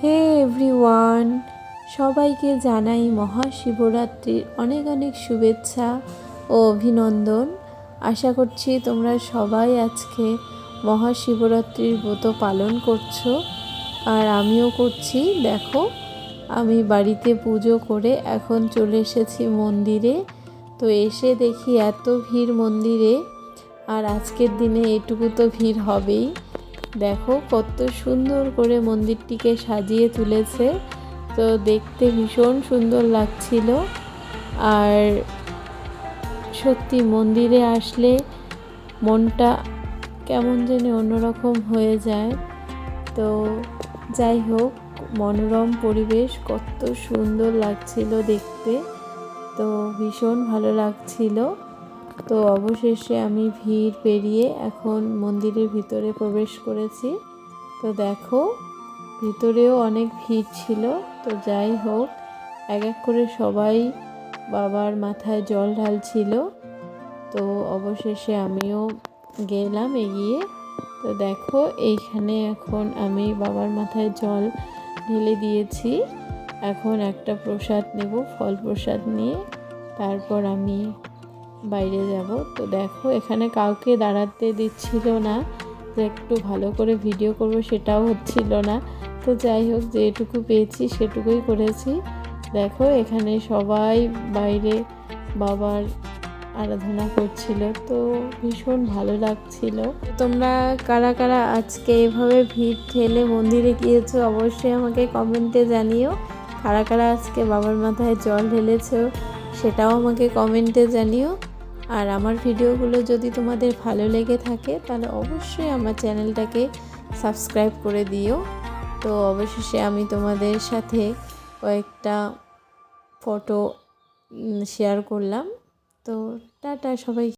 হে everyone, সবাইকে জানাই মহাশিবরাত্রির অনেক অনেক শুভেচ্ছা ও অভিনন্দন। আশা করছি তোমরা সবাই আজকে মহাশিবরাত্রির ব্রত পালন করছো, আর আমিও করছি। দেখো, আমি বাড়িতে পুজো করে এখন চলে এসেছি মন্দিরে। তো এসে দেখি এত ভিড় মন্দিরে, আর আজকের দিনে এটুকু তো ভিড় হবেই। দেখো কত সুন্দর করে মন্দিরটিকে সাজিয়ে তুলেছে, তো দেখতে ভীষণ সুন্দর লাগছিল। আর সত্যি মন্দিরে আসলে মনটা কেমন যেন অন্যরকম হয়ে যায়। তো যাই হোক, মনোরম পরিবেশ, কত সুন্দর লাগছিল দেখতে, তো ভীষণ ভালো লাগছিল। তো অবশেষে আমি ভিড় পেরিয়ে এখন মন্দিরের ভিতরে প্রবেশ করেছি। তো দেখো, ভিতরেও অনেক ভিড় ছিল। তো যাই হোক, এক এক করে সবাই বাবার মাথায় জল ঢালছিল। তো অবশেষে আমিও গেলাম এগিয়ে। তো দেখো, এইখানে এখন আমি বাবার মাথায় জল ঢেলে দিয়েছি। এখন একটা প্রসাদ নেব, ফল প্রসাদ নিয়ে তারপর আমি বাইরে যাব। তো দেখো, এখানে কাউকে দাঁড়াতে দিচ্ছিল না, যে একটু ভালো করে ভিডিও করব সেটাও হচ্ছিল না। তো যাই হোক, যেটুকু পেয়েছি সেটুকুই করেছি। দেখো, এখানে সবাই বাইরে বাবার আরাধনা করছিল, তো ভীষণ ভালো লাগছিল। তোমরা কারা কারা আজকে এভাবে ভিড় ঠেলে মন্দিরে গিয়েছো অবশ্যই আমাকে কমেন্টে জানিও। কারা কারা আজকে বাবার মাথায় জল ঢেলেছো সেটাও আমাকে কমেন্টে জানিও। আর আমার ভিডিওগুলো যদি তোমাদের ভালো লেগে থাকে তাহলে অবশ্যই আমার চ্যানেলটাকে সাবস্ক্রাইব করে দিও। তো অবশেষে আমি তোমাদের সাথে কয়েকটা ফটো শেয়ার করলাম। তো টাটা সবাই।